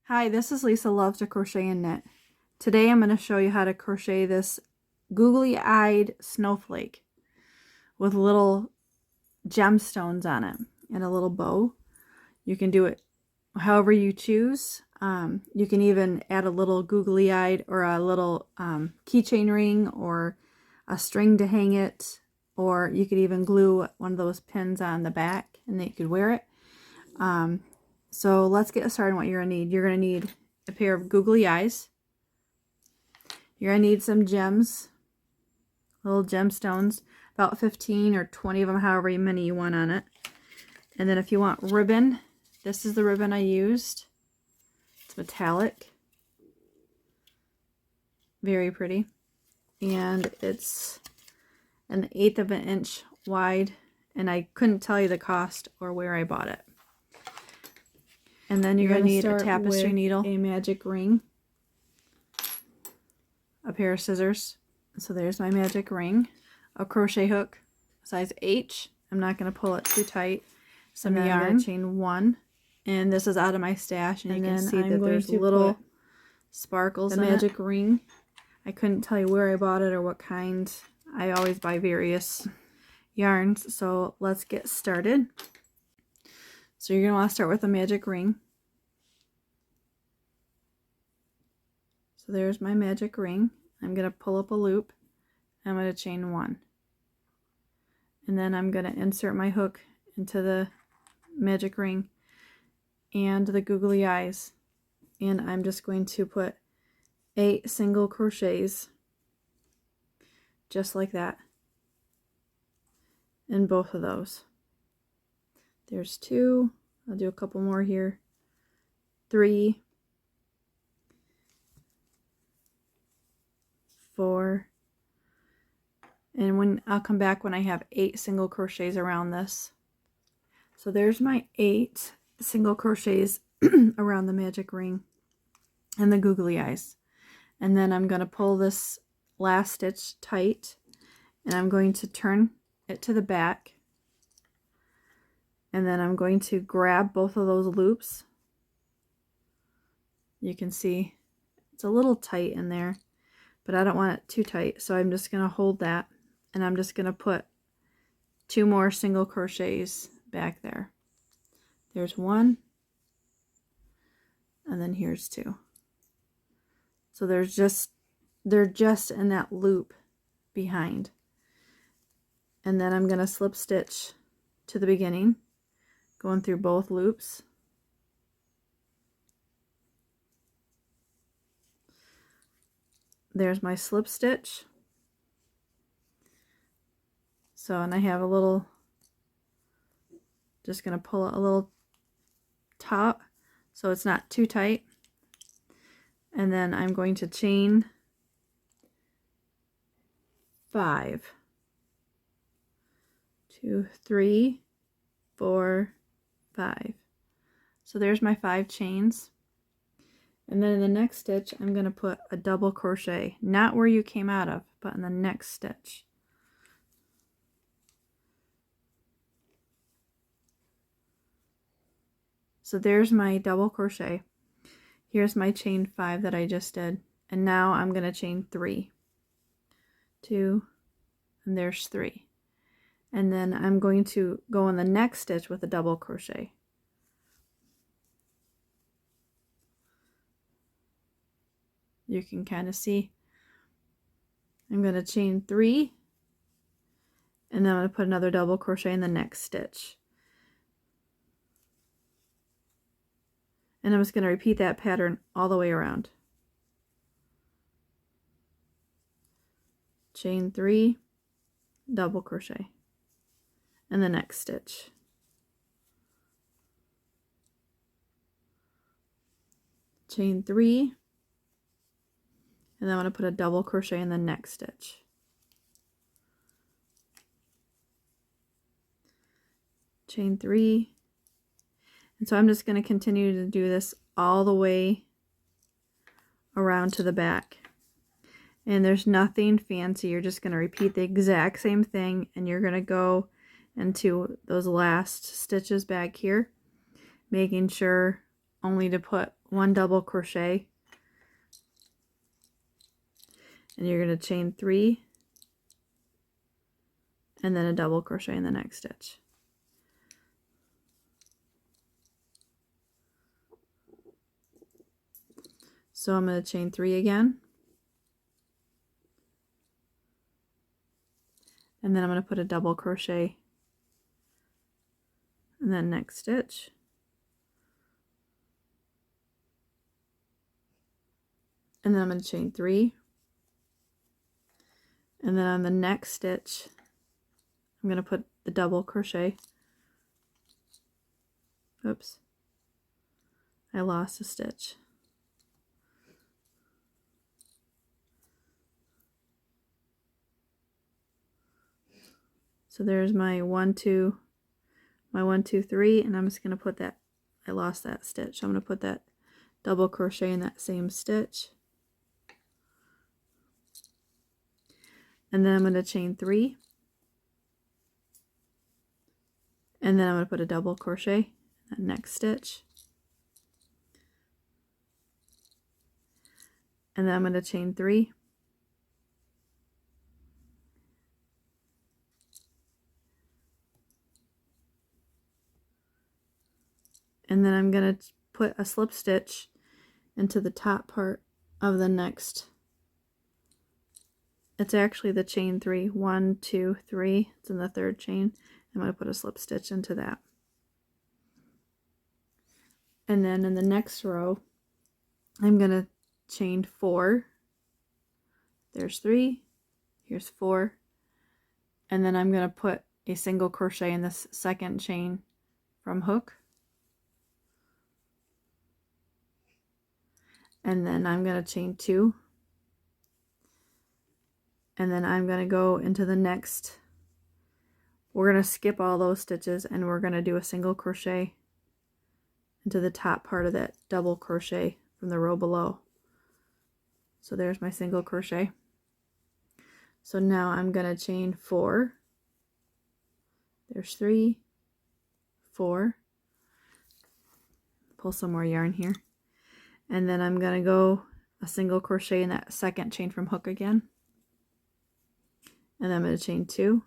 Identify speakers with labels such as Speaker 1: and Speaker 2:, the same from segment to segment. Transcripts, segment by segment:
Speaker 1: Hi, this is Lisa Loves to Crochet and Knit. Today I'm going to show you how to crochet this Googly Eyed Snowflake with little gemstones on it and a little bow. You can do it however you choose. You can even add a little googly eyed or a little keychain ring or a string to hang it, or you could even glue one of those pins on the back and then you could wear it. So let's get started on what you're going to need. You're going to need a pair of googly eyes. You're going to need some gems, little gemstones, about 15 or 20 of them, however many you want on it. And then if you want ribbon, this is the ribbon I used. It's metallic. Very pretty. And it's 1/8 of an inch wide. And I couldn't tell you the cost or where I bought it. And then you're going to need a tapestry needle, a magic ring, a pair of scissors. So there's my magic ring, a crochet hook, size H. I'm not going to pull it too tight. Some yarn, chain 1, and this is out of my stash, and you can see that there's little sparkles in the magic ring. I couldn't tell you where I bought it or what kind. I always buy various yarns, so let's get started. So you're going to want to start with a magic ring. So there's my magic ring. I'm going to pull up a loop. I'm going to chain 1. And then I'm going to insert my hook into the magic ring and the googly eyes. And I'm just going to put 8 single crochets just like that in both of those. There's 2. I'll do a couple more here. 3, 4, and when I'll come back when I have 8 single crochets around this. So there's my 8 single crochets around the magic ring and the googly eyes. And then I'm going to pull this last stitch tight, and I'm going to turn it to the back, and then I'm going to grab both of those loops. You can see it's a little tight in there, but I don't want it too tight, so I'm just going to hold that, and I'm just going to put 2 more single crochets back there. There's 1, and then here's 2. So they're just in that loop behind. And then I'm going to slip stitch to the beginning, going through both loops. There's my slip stitch. So, and I have a little, just going to pull a little top so it's not too tight. And then I'm going to chain 5. 2, 3, 4, 5. So there's my 5 chains. And then in the next stitch, I'm going to put a double crochet, not where you came out of, but in the next stitch. So there's my double crochet. Here's my chain 5 that I just did. And now I'm going to chain 3. 2, and there's 3. And then I'm going to go in the next stitch with a double crochet. You can kind of see. I'm going to chain 3, and then I'm going to put another double crochet in the next stitch. And I'm just going to repeat that pattern all the way around. Chain 3, double crochet in the next stitch. Chain 3, and then I'm going to put a double crochet in the next stitch. Chain 3, and so I'm just going to continue to do this all the way around to the back. And there's nothing fancy. You're just going to repeat the exact same thing, and you're going to go into those last stitches back here, making sure only to put 1 double crochet, and you're going to chain 3 and then a double crochet in the next stitch. So I'm going to chain 3 again, and then I'm going to put a double crochet in the next stitch, and then I'm going to chain 3, and then on the next stitch I'm going to put the double crochet. Oops, I lost a stitch. So there's my 1, 2, 3, and I'm just going to put that, I lost that stitch, so I'm going to put that double crochet in that same stitch, and then I'm going to chain 3, and then I'm going to put a double crochet in that next stitch, and then I'm going to chain 3, and then I'm going to put a slip stitch into the top part of the next. It's actually the chain 3, 1, 2, 3. It's in the third chain. I'm going to put a slip stitch into that. And then in the next row, I'm going to chain 4. There's 3. Here's 4. And then I'm going to put a single crochet in this second chain from hook. And then I'm going to chain 2. And then I'm going to go into the next. We're going to skip all those stitches and we're going to do a single crochet into the top part of that double crochet from the row below. So there's my single crochet. So now I'm going to chain 4. There's 3, 4. Pull some more yarn here. And then I'm going to go a single crochet in that second chain from hook again. And then I'm going to chain 2.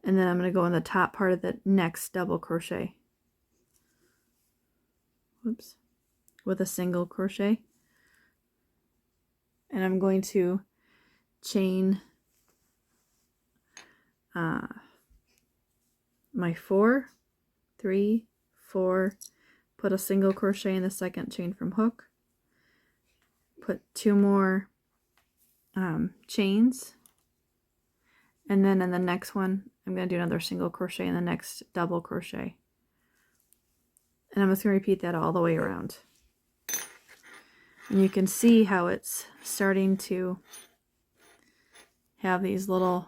Speaker 1: And then I'm going to go in the top part of the next double crochet. Whoops. With a single crochet. And I'm going to chain my 4, 3, 4, put a single crochet in the second chain from hook, put 2 more chains, and then in the next one I'm going to do another single crochet in the next double crochet, and I'm just going to repeat that all the way around. And you can see how it's starting to have these little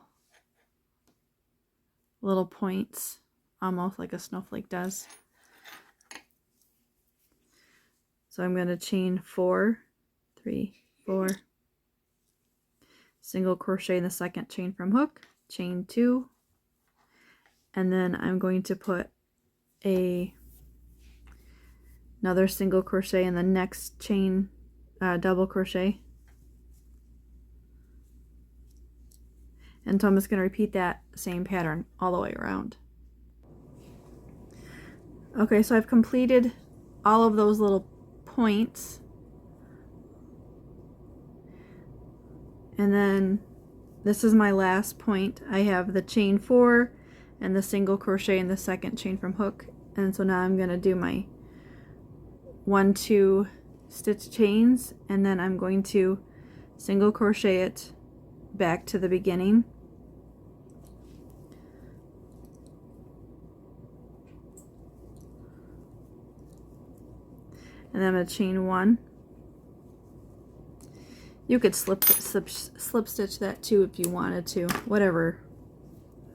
Speaker 1: points, almost like a snowflake does. So I'm going to chain 4, 3, 4, single crochet in the second chain from hook, chain 2, and then I'm going to put another single crochet in the next chain, double crochet. And so I'm just going to repeat that same pattern all the way around. Okay, so I've completed all of those little points. And then this is my last point. I have the chain 4 and the single crochet in the second chain from hook. And so now I'm going to do my 1, 2 stitch chains, and then I'm going to single crochet it back to the beginning. And then I'm going to chain 1. You could slip stitch that too if you wanted to. Whatever.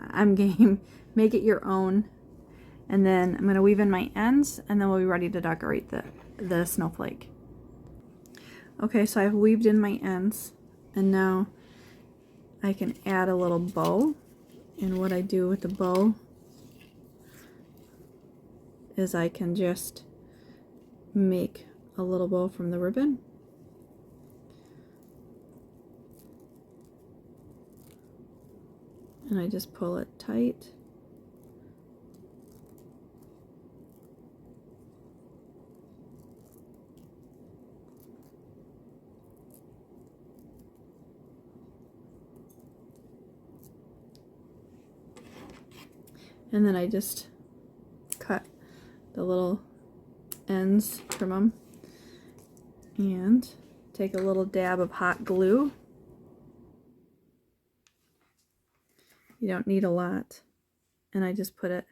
Speaker 1: I'm game. Make it your own. And then I'm going to weave in my ends, and then we'll be ready to decorate the snowflake. Okay, so I've weaved in my ends, and now I can add a little bow. And what I do with the bow is I can just make a little bow from the ribbon. And I just pull it tight. And then I just cut the little ends, trim them, and take a little dab of hot glue. You don't need a lot. And I just put it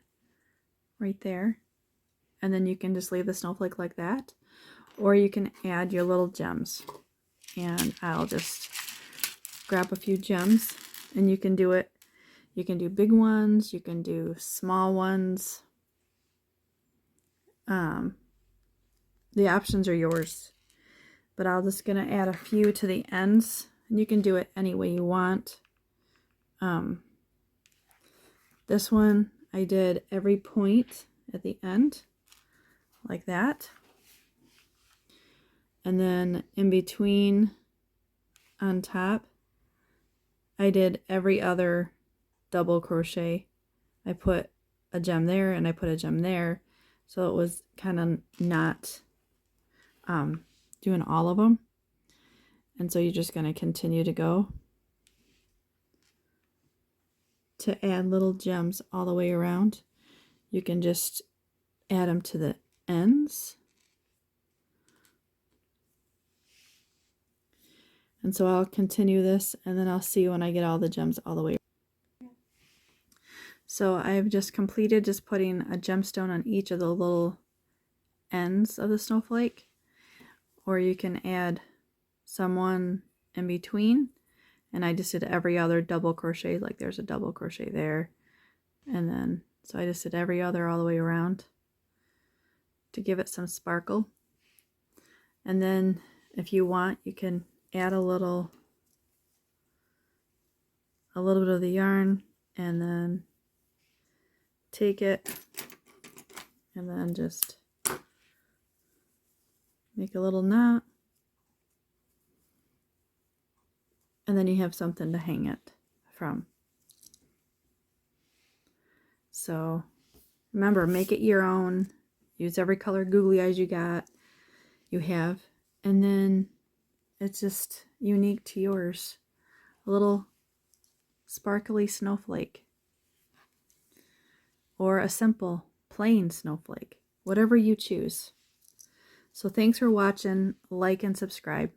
Speaker 1: right there. And then you can just leave the snowflake like that. Or you can add your little gems. And I'll just grab a few gems, and you can do it. You can do big ones, you can do small ones. The options are yours. But I'm just going to add a few to the ends. And you can do it any way you want. This one, I did every point at the end, like that. And then in between, on top, I did every other double crochet. I put a gem there and I put a gem there, so it was kind of not doing all of them. And so you're just going to continue to go to add little gems all the way around. You can just add them to the ends. And so I'll continue this, and then I'll see when I get all the gems all the way. So I've just completed just putting a gemstone on each of the little ends of the snowflake, or you can add someone in between. And I just did every other double crochet, like there's a double crochet there. And then, so I just did every other all the way around to give it some sparkle. And then if you want, you can add a little bit of the yarn, and then take it and then just make a little knot, and then you have something to hang it from. So remember, make it your own. Use every color googly eyes you have, and then it's just unique to yours. A little sparkly snowflake, or a simple plain snowflake, whatever you choose. So thanks for watching. Like and subscribe.